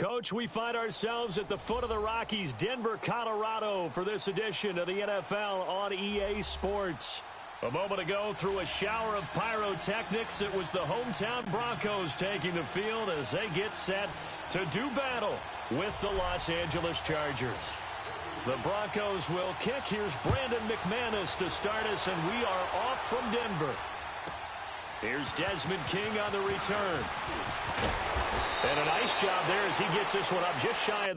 Coach, we find ourselves at the foot of the Rockies, Denver, Colorado, for this edition of the NFL on EA Sports. A moment ago, through a shower of pyrotechnics, it was the hometown Broncos taking the field as they get set to do battle with the Los Angeles Chargers. The Broncos will kick. Here's Brandon McManus to start us, and we are off from Denver. Here's Desmond King on the return. And a nice job there as he gets this one up just shy of...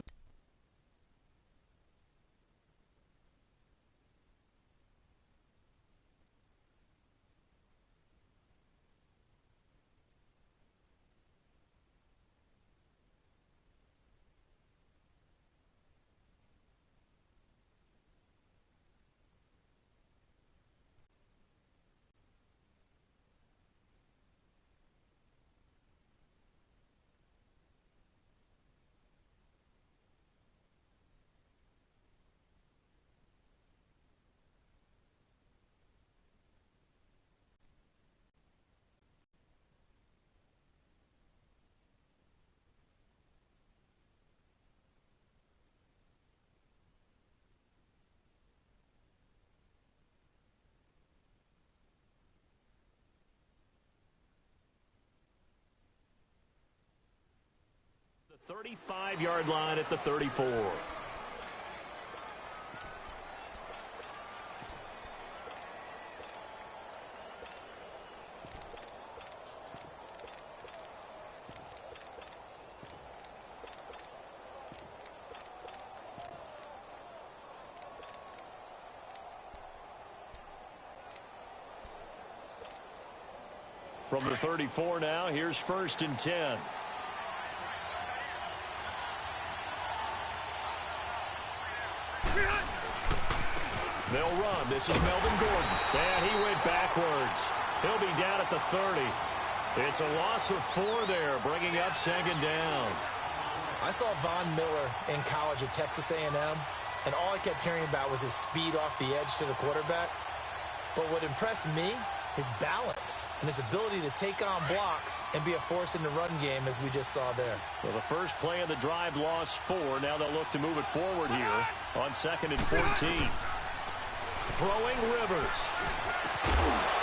The 35-yard line at the 34. From the 34 now, here's 1st and 10. They'll run. This is Melvin Gordon. And he went backwards. He'll be down at the 30. It's a loss of 4 there, bringing up 2nd down. I saw Von Miller in college at Texas A&M, and all I kept hearing about was his speed off the edge to the quarterback. But what impressed me, his balance and his ability to take on blocks and be a force in the run game, as we just saw there. Well, the first play of the drive lost 4. Now they'll look to move it forward here on 2nd and 14. Throwing Rivers.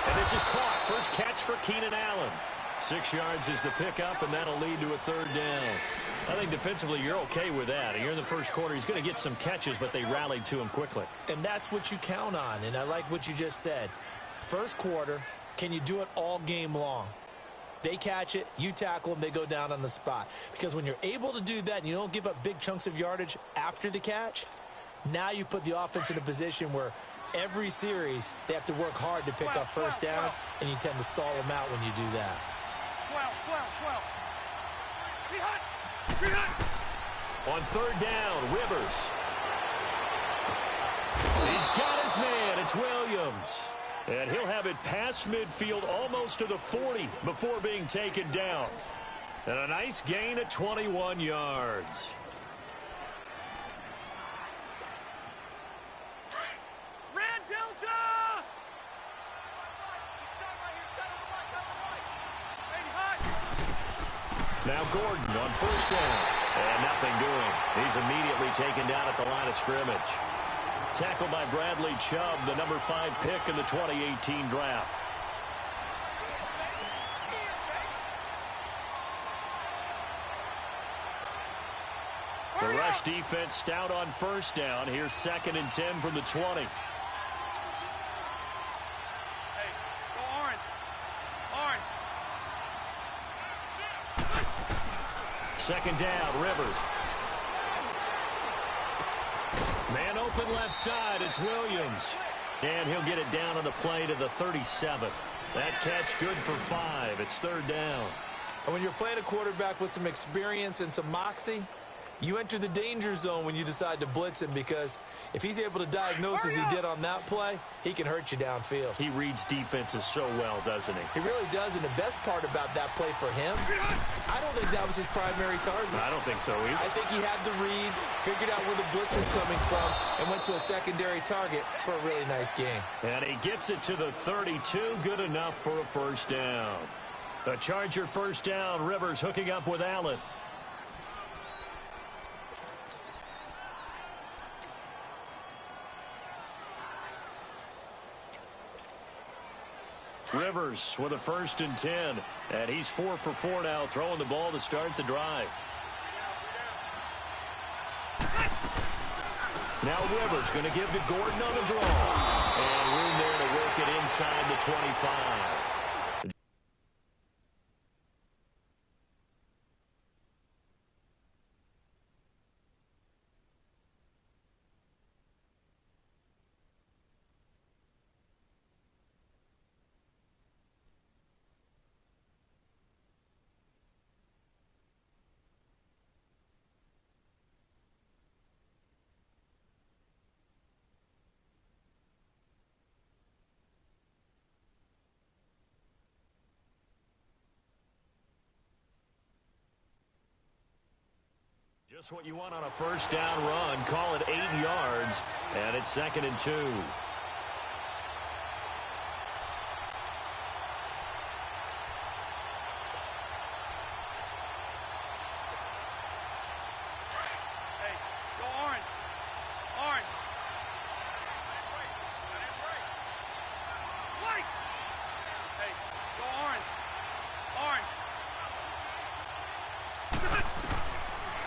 And this is caught. First catch for Keenan Allen. 6 yards is the pickup, and that'll lead to a 3rd down. I think defensively you're okay with that. Here in the first quarter, he's going to get some catches, but they rallied to him quickly. And that's what you count on, and I like what you just said. First quarter, can you do it all game long? They catch it, you tackle them, they go down on the spot. Because when you're able to do that and you don't give up big chunks of yardage after the catch, now you put the offense in a position where every series they have to work hard to pick up first downs, and you tend to stall them out when you do that. 12. On 3rd down, Rivers. He's got his man. It's Williams. And he'll have it past midfield almost to the 40 before being taken down. And a nice gain at 21 yards. Now Gordon on 1st down. And nothing doing. He's immediately taken down at the line of scrimmage. Tackled by Bradley Chubb, the number 5 pick in the 2018 draft. The rush defense stout on 1st down. Here's 2nd and 10 from the 20. 2nd down, Rivers. Man open left side, it's Williams. And he'll get it down on the play to the 37. That catch good for 5. It's 3rd down. And when you're playing a quarterback with some experience and some moxie, you enter the danger zone when you decide to blitz him, because if he's able to diagnose as he did on that play, he can hurt you downfield. He reads defenses so well, doesn't he? He really does, and the best part about that play for him, I don't think that was his primary target. I don't think so either. I think he had the read, figured out where the blitz was coming from, and went to a secondary target for a really nice game. And he gets it to the 32, good enough for a 1st down. The Charger 1st down, Rivers hooking up with Allen. Rivers with a 1st and 10. And he's 4 for 4 now, throwing the ball to start the drive. Now Rivers going to give to Gordon on the draw. And room there to work it inside the 25. Just what you want on a 1st down run. Call it 8 yards, and it's 2nd and 2. Hey, go orange. Orange. White. Hey, go orange. Orange.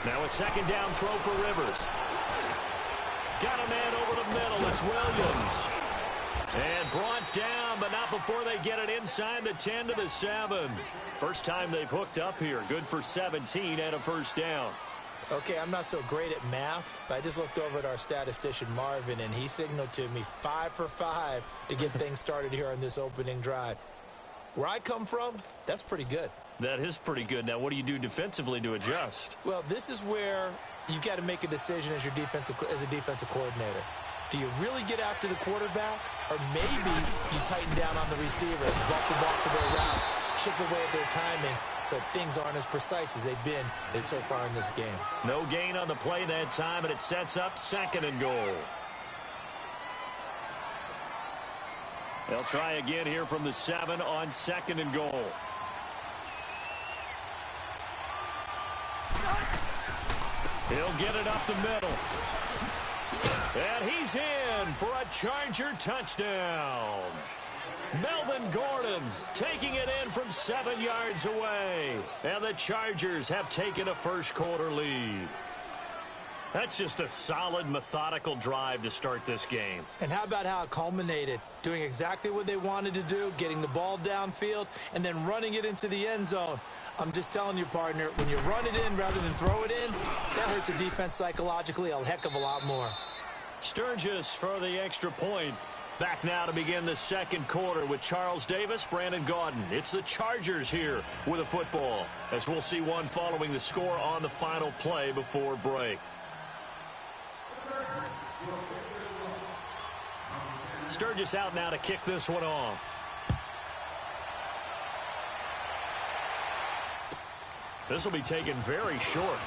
Now a 2nd down throw for Rivers. Got a man over the middle. It's Williams. And brought down, but not before they get it inside the 10 to the 7. First time they've hooked up here. Good for 17 and a 1st down. Okay, I'm not so great at math, but I just looked over at our statistician, Marvin, and he signaled to me 5 for 5 to get things started here on this opening drive. Where I come from, that's pretty good. That is pretty good. Now, what do you do defensively to adjust? Well, this is where you've got to make a decision as a defensive coordinator. Do you really get after the quarterback, or maybe you tighten down on the receiver, bump the ball for their routes, chip away at their timing, so things aren't as precise as they've been so far in this game. No gain on the play that time, and it sets up 2nd and goal. They'll try again here from the 7 on 2nd and goal. He'll get it up the middle. And he's in for a Charger touchdown. Melvin Gordon taking it in from 7 yards away. And the Chargers have taken a 1st quarter lead. That's just a solid, methodical drive to start this game. And how about how it culminated? Doing exactly what they wanted to do, getting the ball downfield, and then running it into the end zone. I'm just telling you, partner, when you run it in rather than throw it in, that hurts a defense psychologically a heck of a lot more. Sturgis for the extra point. Back now to begin the 2nd quarter with Charles Davis, Brandon Gaudin. It's the Chargers here with a football, as we'll see one following the score on the final play before break. Sturgis out now to kick this one off. This will be taken very short.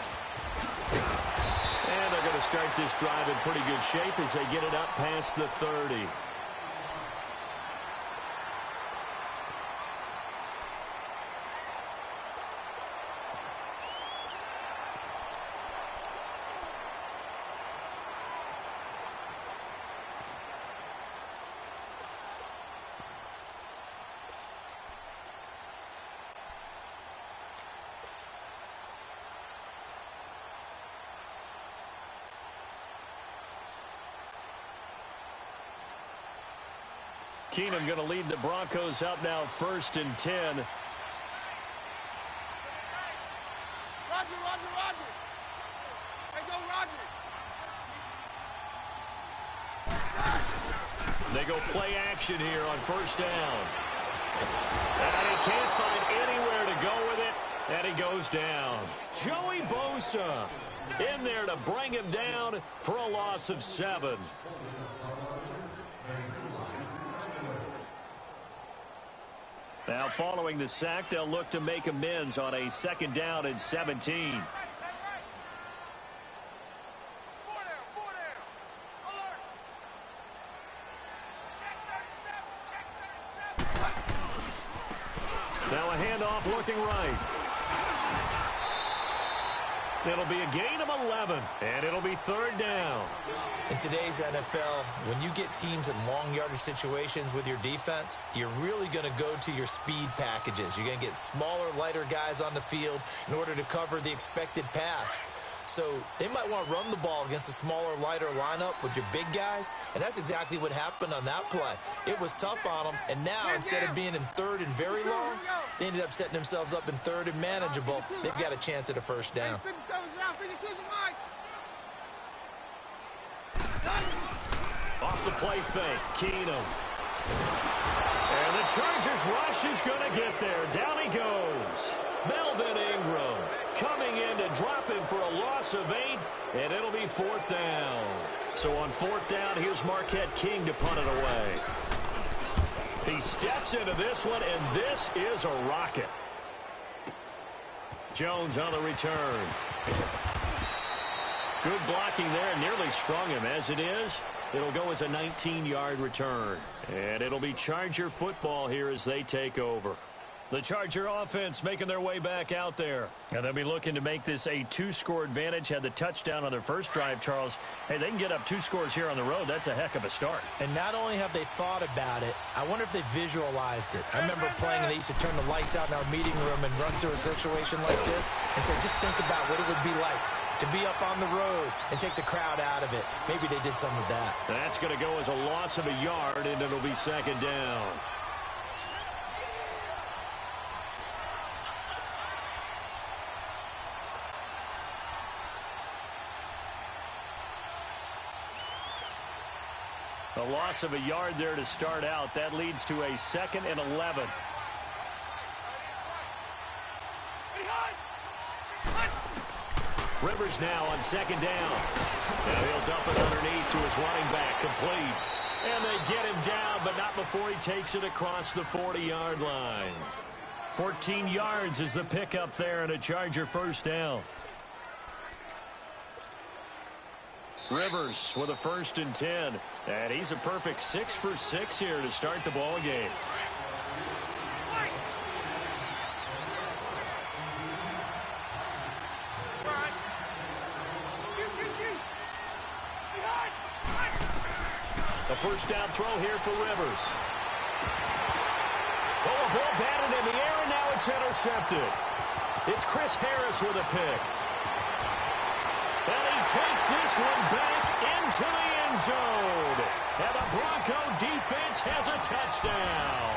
And they're going to start this drive in pretty good shape as they get it up past the 30. Keenum going to lead the Broncos up now 1st and 10. Roger, Roger, Roger. Hey, go, Roger. They go play action here on 1st down. And he can't find anywhere to go with it, and he goes down. Joey Bosa in there to bring him down for a loss of 7. Now, following the sack, they'll look to make amends on a 2nd down and 17. Now a handoff looking right. It'll be a gain of 11, and it'll be 3rd down. In today's NFL, when you get teams in long yardage situations with your defense, you're really going to go to your speed packages. You're going to get smaller, lighter guys on the field in order to cover the expected pass. So they might want to run the ball against a smaller, lighter lineup with your big guys, and that's exactly what happened on that play. It was tough on them, and now instead of being in third and very long, they ended up setting themselves up in third and manageable. They've got a chance at a first down. Off the play fake, Keenum. And the Chargers rush is going to get there. Down he goes. Melvin Ingram coming in to drop him for a loss of 8, and it'll be 4th down. So on 4th down, here's Marquette King to punt it away. He steps into this one, and this is a rocket. Jones on the return. Good blocking there, nearly sprung him. As it is, it'll go as a 19-yard return. And it'll be Charger football here as they take over. The Charger offense making their way back out there. And they'll be looking to make this a 2-score advantage. Had the touchdown on their first drive, Charles. Hey, they can get up 2 scores here on the road. That's a heck of a start. And not only have they thought about it, I wonder if they visualized it. I remember playing and they used to turn the lights out in our meeting room and run through a situation like this and say, just think about what it would be like to be up on the road and take the crowd out of it. Maybe they did some of that. That's going to go as a loss of a yard, and it'll be 2nd down. A loss of a yard there to start out. That leads to a 2nd and 11. Rivers now on 2nd down. Now he'll dump it underneath to his running back, complete. And they get him down, but not before he takes it across the 40-yard line. 14 yards is the pickup there, and a Charger first down. Rivers with a 1st and 10. And he's a perfect 6 for 6 here to start the ball game. A first down throw here for Rivers. Oh, a ball batted in the air, and now it's intercepted. It's Chris Harris with a pick. And he takes this one back into the end zone. And the Bronco defense has a touchdown.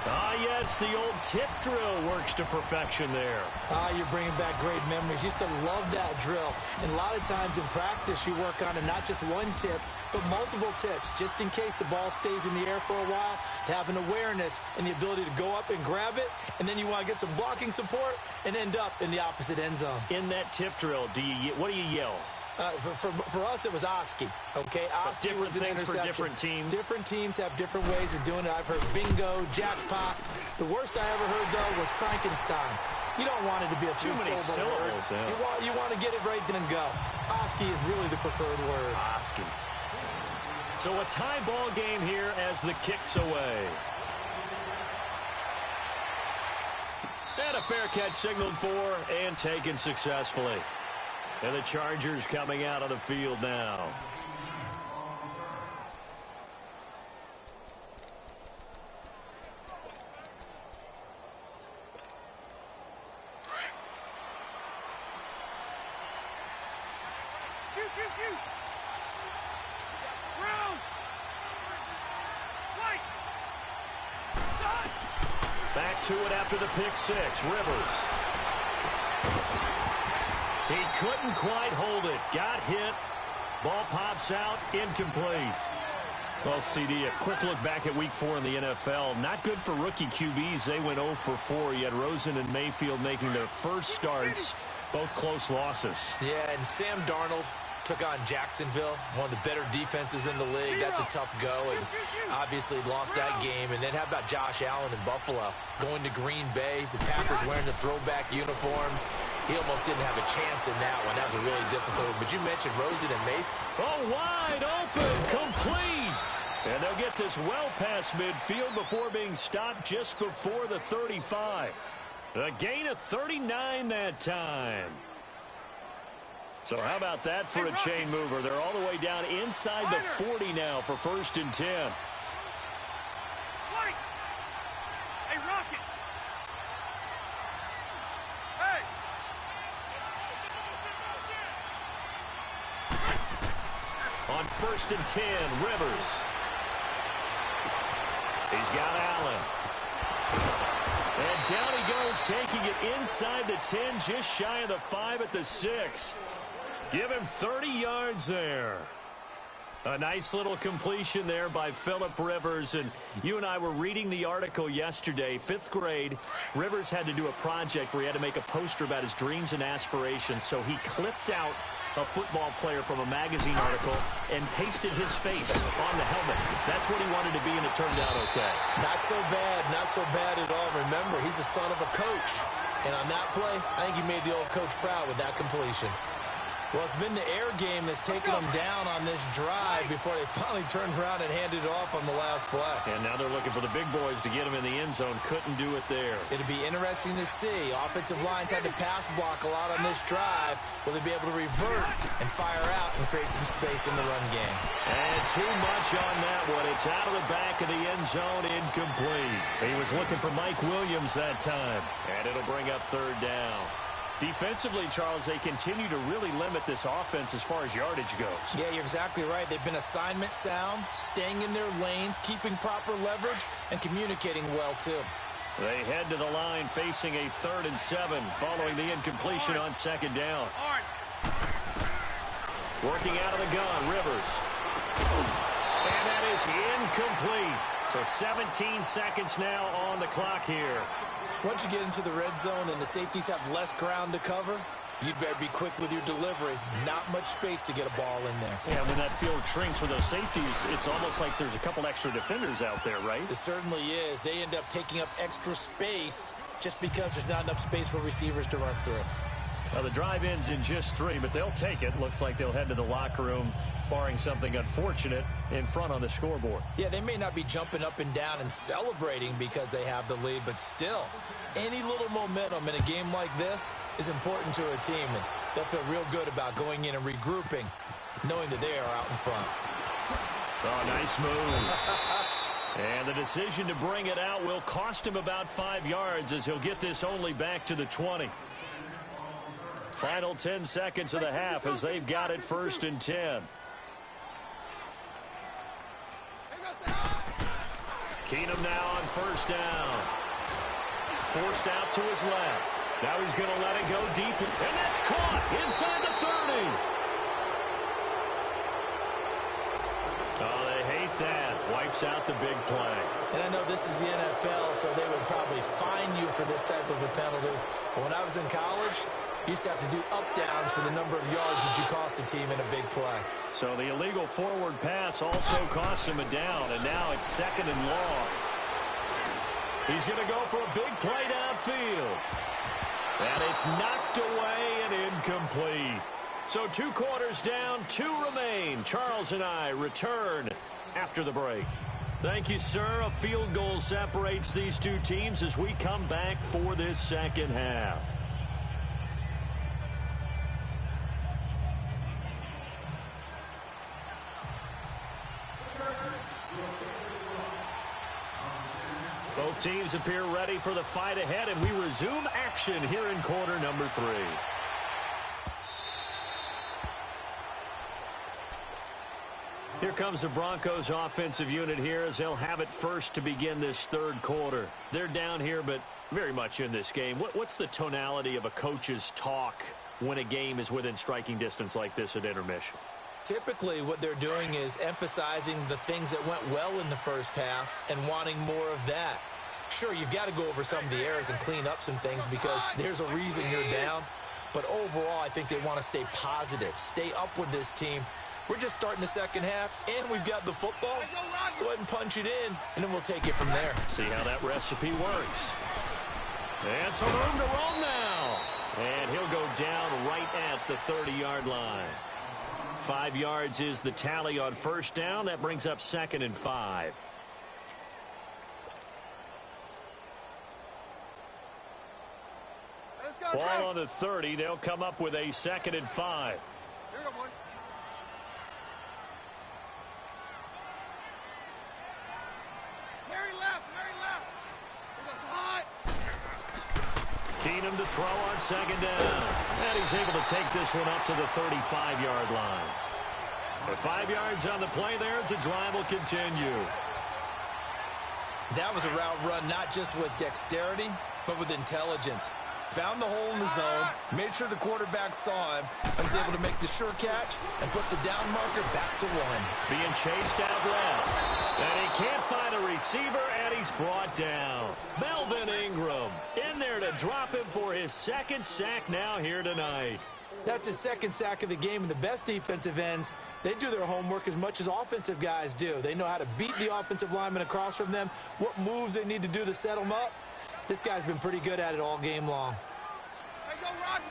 Ah, yes, the old tip drill works to perfection there. Ah, you're bringing back great memories. Used to love that drill. And a lot of times in practice, you work on it, not just one tip, but multiple tips, just in case the ball stays in the air for a while, to have an awareness and the ability to go up and grab it, and then you want to get some blocking support and end up in the opposite end zone. In that tip drill, what do you yell? For us, it was Oski. Okay, Oski was an interception. For different teams. Different teams have different ways of doing it. I've heard bingo, jackpot. The worst I ever heard, though, was Frankenstein. You don't want it to be a two-syllable word. Yeah. You want to get it right then and go. Oski is really the preferred word. Oski. So a tie ball game here as the kick's away. And a fair catch signaled for and taken successfully. And the Chargers coming out on the field now. Back to it after the pick six. Rivers. He couldn't quite hold it. Got hit. Ball pops out. Incomplete. Well, CD, a quick look back at Week 4 in the NFL. Not good for rookie QBs. They went 0 for 4. You had Rosen and Mayfield making their first starts. Both close losses. Yeah, and Sam Darnold took on Jacksonville, one of the better defenses in the league. That's a tough go, and obviously lost that game. And then how about Josh Allen in Buffalo? Going to Green Bay, the Packers wearing the throwback uniforms. He almost didn't have a chance in that one. That was a really difficult one. But you mentioned Rosen and Mayfield. Oh, wide open, complete. And they'll get this well past midfield before being stopped just before the 35. A gain of 39 that time. So how about that for a chain mover? They're all the way down inside the 40 now for 1st and 10. Hey, Rocket. Hey. On 1st and 10, Rivers. He's got Allen. And down he goes, taking it inside the 10, just shy of the 5 at the 6. Give him 30 yards there. A nice little completion there by Phillip Rivers. And you and I were reading the article yesterday, 5th grade. Rivers had to do a project where he had to make a poster about his dreams and aspirations. So he clipped out a football player from a magazine article and pasted his face on the helmet. That's what he wanted to be, and it turned out okay. Not so bad at all. Remember, he's the son of a coach. And on that play, I think he made the old coach proud with that completion. Well, it's been the air game that's taken them down on this drive before they finally turned around and handed it off on the last play. And now they're looking for the big boys to get him in the end zone. Couldn't do it there. It'll be interesting to see. Offensive lines had to pass block a lot on this drive. Will they be able to revert and fire out and create some space in the run game? And too much on that one. It's out of the back of the end zone, incomplete. He was looking for Mike Williams that time. And it'll bring up 3rd down. Defensively, Charles, they continue to really limit this offense as far as yardage goes. Yeah, you're exactly right. They've been assignment sound, staying in their lanes, keeping proper leverage, and communicating well, too. They head to the line facing a 3rd and 7 following the incompletion on 2nd down. Working out of the gun, Rivers. And that is incomplete. So 17 seconds now on the clock here. Once you get into the red zone and the safeties have less ground to cover, you'd better be quick with your delivery. Not much space to get a ball in there. Yeah, when that field shrinks with those safeties, it's almost like there's a couple extra defenders out there, right? It certainly is. They end up taking up extra space just because there's not enough space for receivers to run through. Well, the drive ends in just 3, but they'll take it. Looks like they'll head to the locker room, barring something unfortunate in front on the scoreboard. Yeah, they may not be jumping up and down and celebrating because they have the lead, but still, any little momentum in a game like this is important to a team, and they'll feel real good about going in and regrouping, knowing that they are out in front. Oh, nice move. And the decision to bring it out will cost him about 5 yards as he'll get this only back to the 20. Final 10 seconds of the half as they've got it 1st and 10. Keenum now on 1st down. Forced out to his left. Now he's going to let it go deep. And that's caught inside the 30. Oh, they hate that. Wipes out the big play. And I know this is the NFL, so they would probably fine you for this type of a penalty. But when I was in college, you used to have to do up-downs for the number of yards that you cost a team in a big play. So the illegal forward pass also costs him a down, and now it's 2nd and long. He's going to go for a big play downfield. And it's knocked away and incomplete. So 2 quarters down, 2 remain. Charles and I return after the break. Thank you, sir. A field goal separates these 2 teams as we come back for this 2nd half. Both teams appear ready for the fight ahead, and we resume action here in quarter number 3. Here comes the Broncos offensive unit here as they'll have it first to begin this 3rd quarter. They're down here, but very much in this game. What's the tonality of a coach's talk when a game is within striking distance like this at intermission? Typically, what they're doing is emphasizing the things that went well in the first half and wanting more of that. Sure, you've got to go over some of the errors and clean up some things because there's a reason you're down. But overall, I think they want to stay positive, stay up with this team. We're just starting the 2nd half, and we've got the football. Let's go ahead and punch it in, and then we'll take it from there. See how that recipe works. And some room to roam now. And he'll go down right at the 30-yard line. 5 yards is the tally on 1st down. That brings up 2nd and 5. Ball on the 30. They'll come up with a 2nd and 5. Keenum to throw on second down. And he's able to take this one up to the 35-yard line. With 5 yards on the play there, as the drive will continue. That was a route run not just with dexterity, but with intelligence. Found the hole in the zone, made sure the quarterback saw him, and was able to make the sure catch and put the down marker back to 1. Being chased out left. And he can't find a receiver, and he's brought down. Melvin Ingram in there to drop him for his second sack now here tonight. That's his second sack of the game, and the best defensive ends, they do their homework as much as offensive guys do. They know how to beat the offensive lineman across from them, what moves they need to do to set them up. This guy's been pretty good at it all game long. Hey, go, Roger.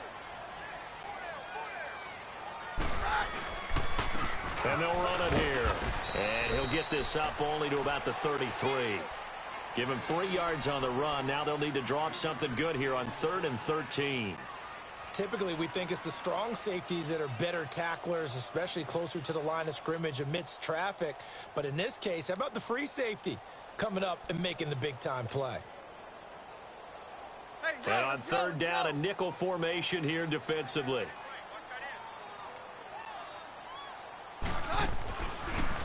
And they'll run it here. And he'll get this up only to about the 33. Give him 3 yards on the run. Now they'll need to draw up something good here on 3rd and 13. Typically, we think it's the strong safeties that are better tacklers, especially closer to the line of scrimmage amidst traffic. But in this case, how about the free safety coming up and making the big-time play? And on 3rd down, a nickel formation here defensively.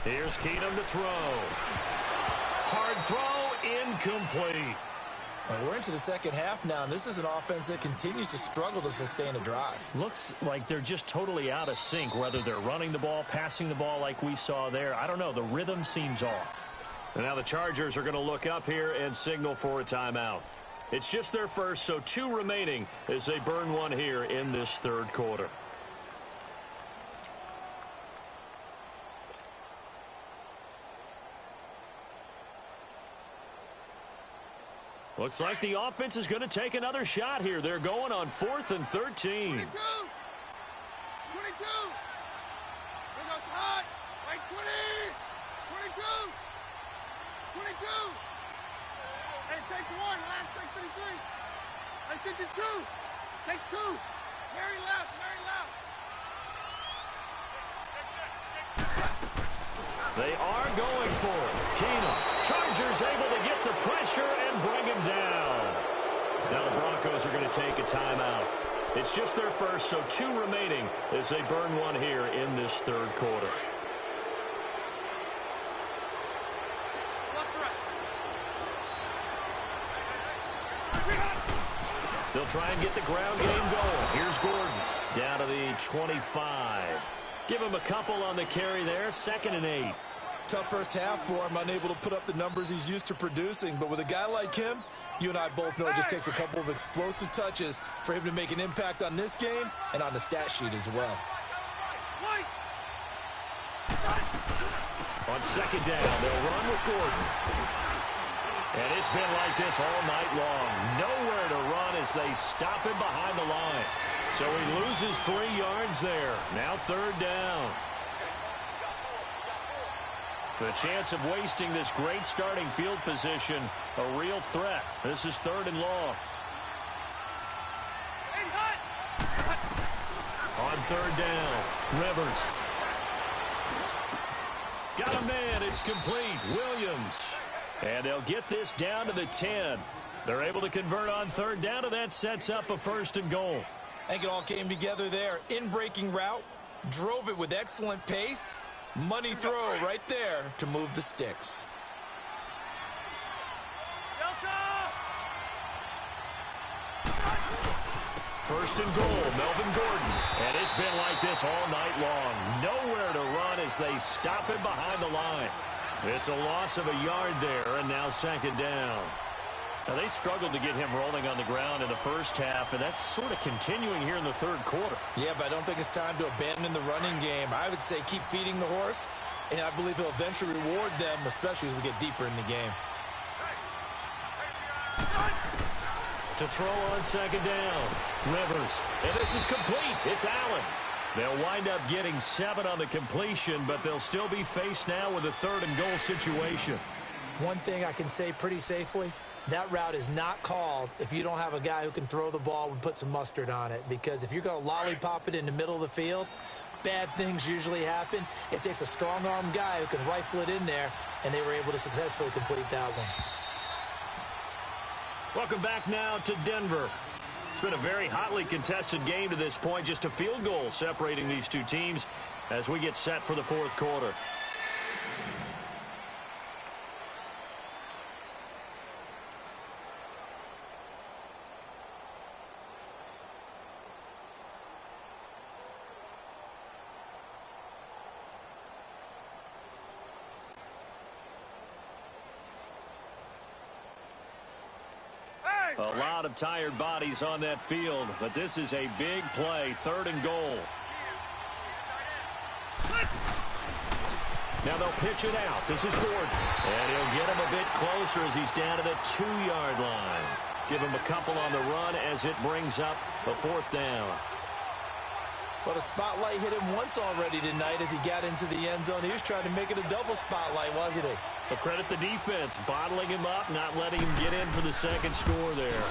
Here's Keenum to throw. Hard throw, incomplete. And we're into the second half now, and this is an offense that continues to struggle to sustain a drive. Looks like they're just totally out of sync, whether they're running the ball, passing the ball like we saw there. I don't know. The rhythm seems off. And now the Chargers are going to look up here and signal for a timeout. It's just their first, so 2 remaining as they burn one here in this 3rd quarter. Looks like the offense is going to take another shot here. They're going on 4th and 13. 22. 22. Here goes hot. Right, 20. 22. 22. Hey, takes 1. Last take 33. Hey, 52. Takes 2. Mary left. Mary left. They are going for it. Keenum. Chargers able to get the pressure and bring him down. Now the Broncos are going to take a timeout. It's just their first, so 2 remaining as they burn one here in this 3rd quarter. They'll try and get the ground game going. Here's Gordon down to the 25. Give him a couple on the carry there. 2nd and 8. Tough first half for him, unable to put up the numbers he's used to producing. But with a guy like him, you and I both know it just takes a couple of explosive touches for him to make an impact on this game and on the stat sheet as well. On 2nd down, they'll run with Gordon. And it's been like this all night long. Nowhere to run as they stop him behind the line. So he loses 3 yards there. Now 3rd down. The chance of wasting this great starting field position, a real threat. This is 3rd and long. On 3rd down, Rivers. Got a man, it's complete. Williams. And they'll get this down to the 10. They're able to convert on 3rd down, and that sets up a 1st and goal. I think it all came together there. In-breaking route, drove it with excellent pace. Money throw right there to move the sticks. First and goal, Melvin Gordon. And it's been like this all night long. Nowhere to run as they stop him behind the line. It's a loss of a yard there, and now 2nd down. Now, they struggled to get him rolling on the ground in the first half, and that's sort of continuing here in the 3rd quarter. Yeah, but I don't think it's time to abandon the running game. I would say keep feeding the horse, and I believe he'll eventually reward them, especially as we get deeper in the game. To throw on 2nd down, Rivers. And this is complete. It's Allen. They'll wind up getting 7 on the completion, but they'll still be faced now with a 3rd and goal situation. One thing I can say pretty safely, that route is not called if you don't have a guy who can throw the ball and put some mustard on it. Because if you're going to lollipop it in the middle of the field, bad things usually happen. It takes a strong-arm guy who can rifle it in there, and they were able to successfully complete that one. Welcome back now to Denver. It's been a very hotly contested game to this point. Just a field goal separating these two teams as we get set for the fourth quarter. A lot of tired bodies on that field, but this is a big play, 3rd and goal. Now they'll pitch it out. This is Gordon. And he'll get him a bit closer as he's down to the 2-yard line. Give him a couple on the run as it brings up a 4th down. Well, the spotlight hit him once already tonight as he got into the end zone. He was trying to make it a double spotlight, wasn't he? But credit the defense, bottling him up, not letting him get in for the second score there.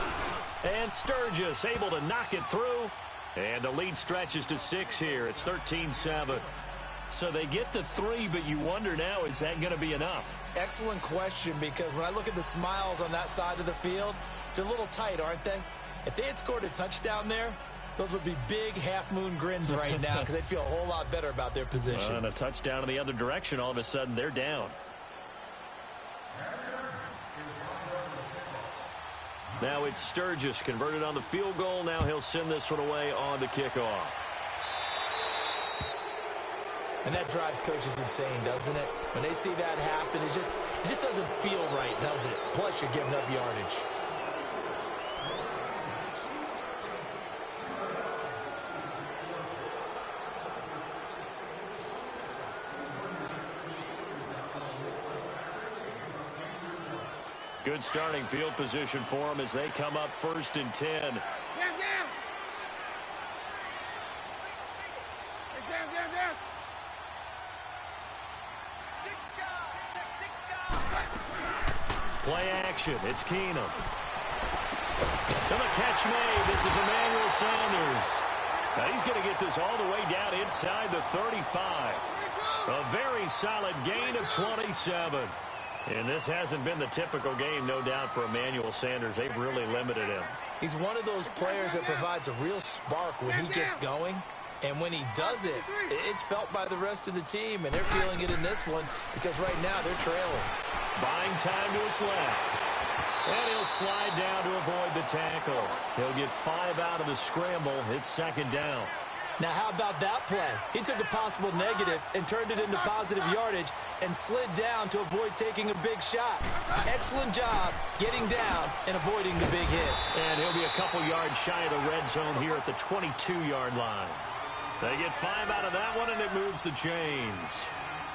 And Sturgis able to knock it through. And the lead stretches to 6 here. It's 13-7. So they get the 3, but you wonder now, is that going to be enough? Excellent question, because when I look at the smiles on that side of the field, they're a little tight, aren't they? If they had scored a touchdown there, those would be big half-moon grins right now because they'd feel a whole lot better about their position. And a touchdown in the other direction, all of a sudden they're down. Now it's Sturgis converted on the field goal. Now he'll send this one away on the kickoff. And that drives coaches insane, doesn't it? When they see that happen, it just doesn't feel right, does it? Plus, you're giving up yardage. Good starting field position for them as they come up 1st and 10. Down. Play action. It's Keenum. And the catch made. This is Emmanuel Sanders. Now he's going to get this all the way down inside the 35. A very solid gain of 27. And this hasn't been the typical game, no doubt, for Emmanuel Sanders. They've really limited him. He's one of those players that provides a real spark when he gets going. And when he does it, it's felt by the rest of the team. And they're feeling it in this one because right now they're trailing. Buying time to his left. And he'll slide down to avoid the tackle. He'll get 5 out of the scramble. It's 2nd down. Now, how about that play? He took a possible negative and turned it into positive yardage and slid down to avoid taking a big shot. Excellent job getting down and avoiding the big hit. And he'll be a couple yards shy of the red zone here at the 22-yard line. They get 5 out of that one, and it moves the chains.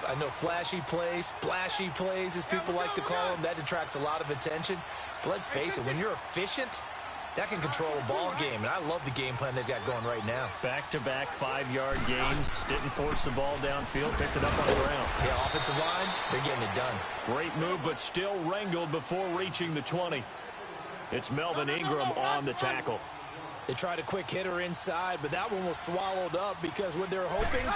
I know flashy plays, splashy plays, as people like to call them, that detracts a lot of attention. But let's face it, when you're efficient, that can control a ball game, and I love the game plan they've got going right now. Back-to-back 5-yard gains. Didn't force the ball downfield. Picked it up on the ground. Yeah, offensive line, they're getting it done. Great move, but still wrangled before reaching the 20. It's Melvin Ingram on the tackle. They tried a quick hitter inside, but that one was swallowed up because what they're hoping,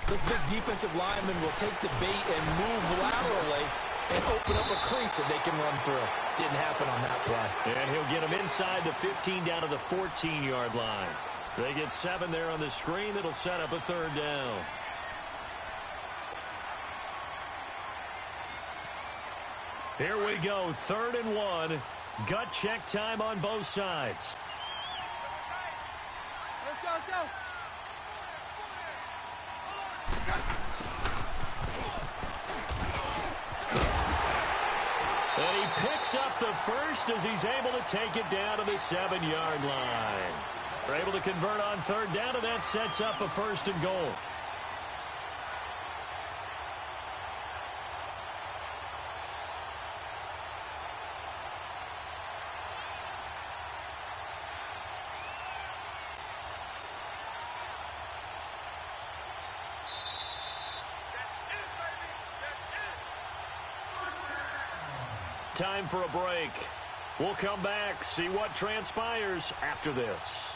those big defensive linemen will take the bait and move laterally and open up a crease that they can run through. Didn't happen on that play. And he'll get him inside the 15 down to the 14-yard line. They get 7 there on the screen. That'll set up a 3rd down. Here we go, 3rd and 1. Gut check time on both sides. Let's go. And he picks up the first as he's able to take it down to the 7-yard line. They're able to convert on 3rd down, and that sets up a 1st and goal. Time for a break. We'll come back, see what transpires after this.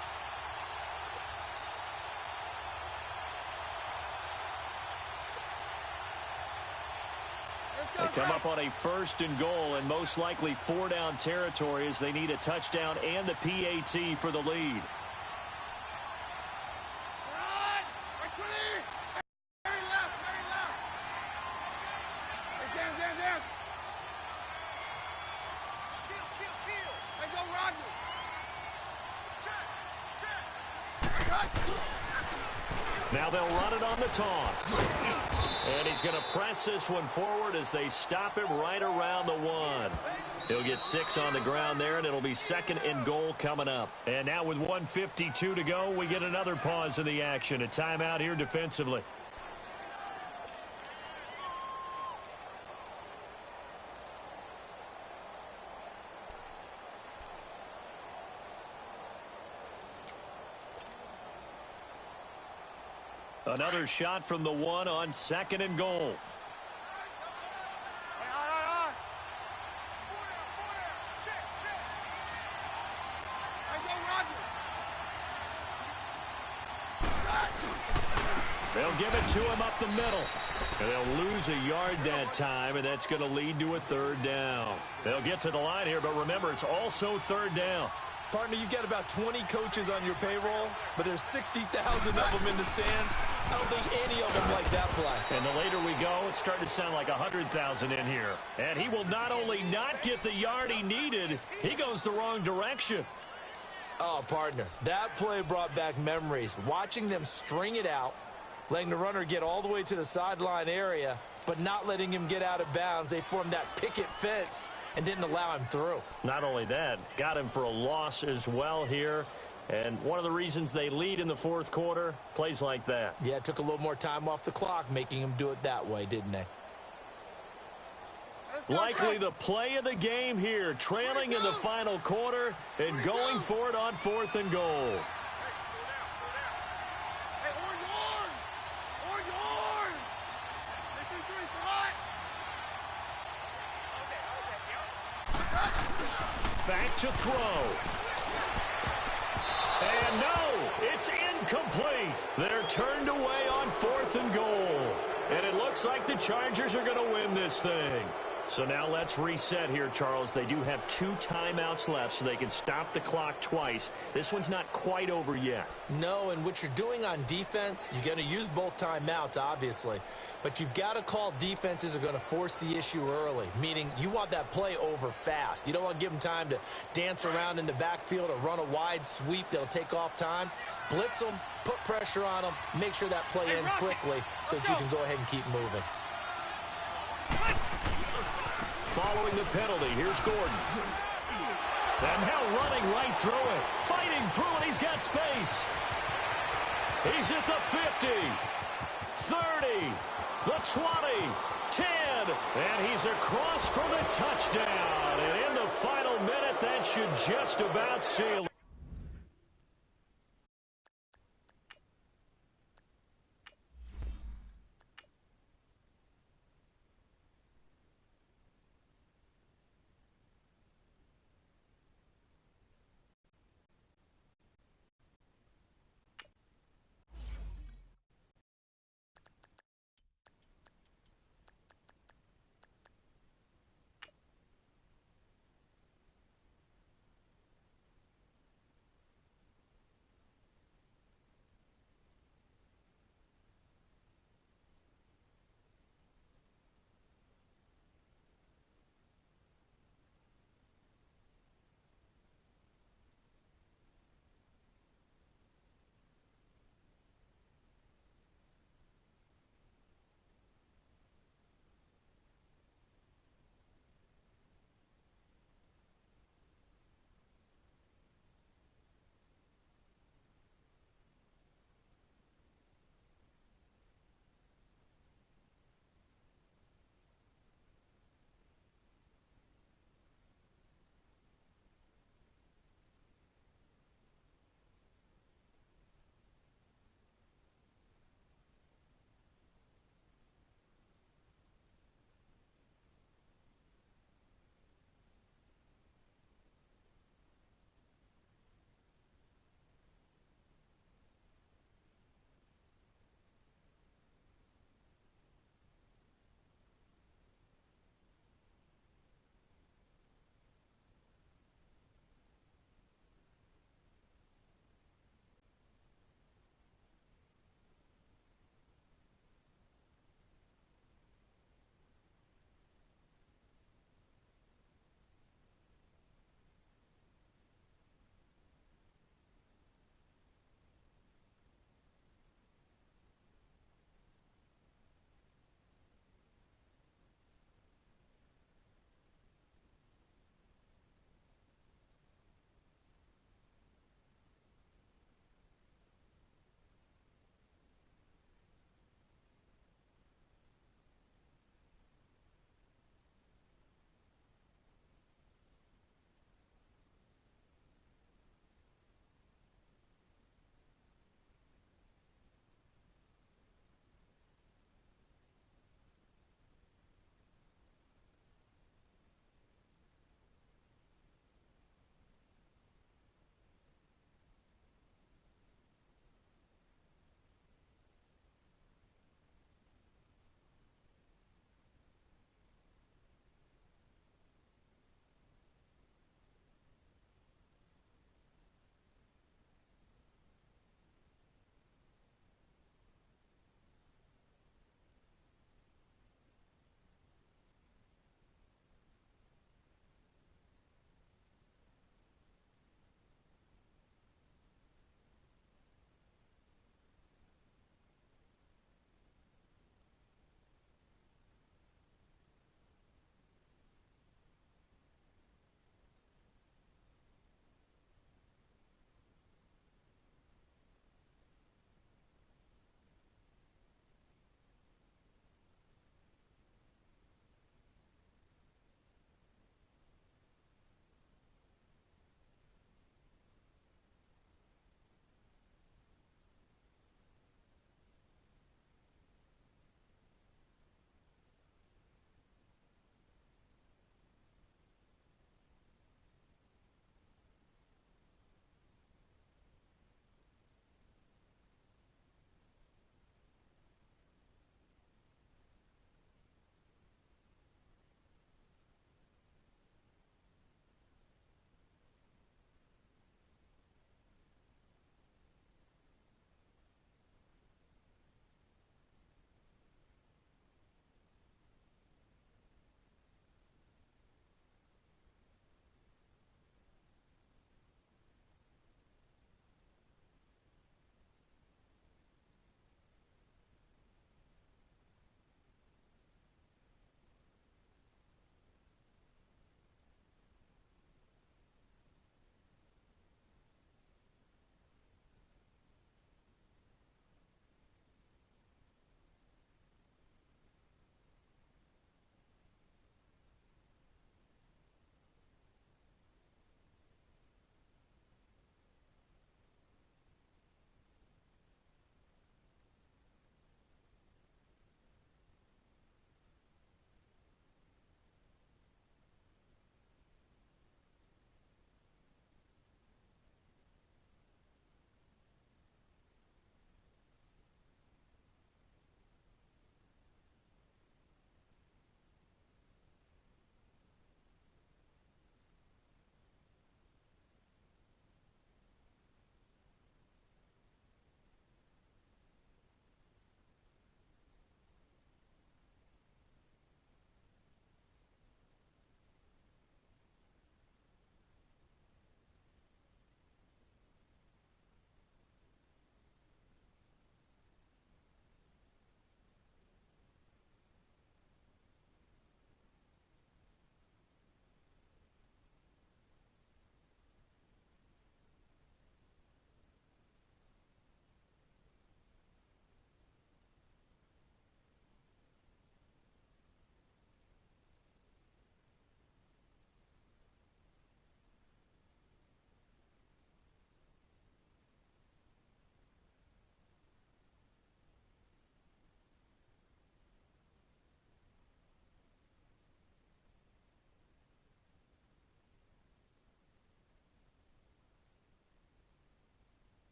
They come up on a 1st and goal and most likely 4-down territory as they need a touchdown and the PAT for the lead. Now they'll run it on the toss. And he's going to press this one forward as they stop him right around the 1. He'll get 6 on the ground there, and it'll be 2nd and goal coming up. And now with 1:52 to go, we get another pause in the action. A timeout here defensively. Another shot from the 1 on 2nd and goal. They'll give it to him up the middle. And they'll lose a yard that time, and that's going to lead to a 3rd down. They'll get to the line here, but remember, it's also 3rd down. Partner, you've got about 20 coaches on your payroll, but there's 60,000 of them in the stands. I don't think any of them like that play. And the later we go, it's starting to sound like 100,000 in here. And he will not only not get the yard he needed, he goes the wrong direction. Oh, partner, that play brought back memories. Watching them string it out, letting the runner get all the way to the sideline area, but not letting him get out of bounds. They formed that picket fence and didn't allow him through. Not only that, got him for a loss as well here. And one of the reasons they lead in the 4th quarter, plays like that. Yeah, it took a little more time off the clock, making him do it that way, didn't they? Likely the play of the game here, trailing in the final quarter and going for it on 4th and goal. Back to throw. And no, it's incomplete. They're turned away on 4th and goal. And it looks like the Chargers are going to win this thing. So now let's reset here, Charles. They do have 2 timeouts left, so they can stop the clock twice. This one's not quite over yet. No, and what you're doing on defense, you're going to use both timeouts, obviously. But you've got to call defenses are going to force the issue early, meaning you want that play over fast. You don't want to give them time to dance around in the backfield or run a wide sweep that'll take off time. Blitz them, put pressure on them, make sure that play ends quickly so that you can go ahead and keep moving. Following the penalty, here's Gordon. And now running right through it. Fighting through it, he's got space. He's at the 50, 30, the 20, 10, and he's across for the touchdown. And in the final minute, that should just about seal it.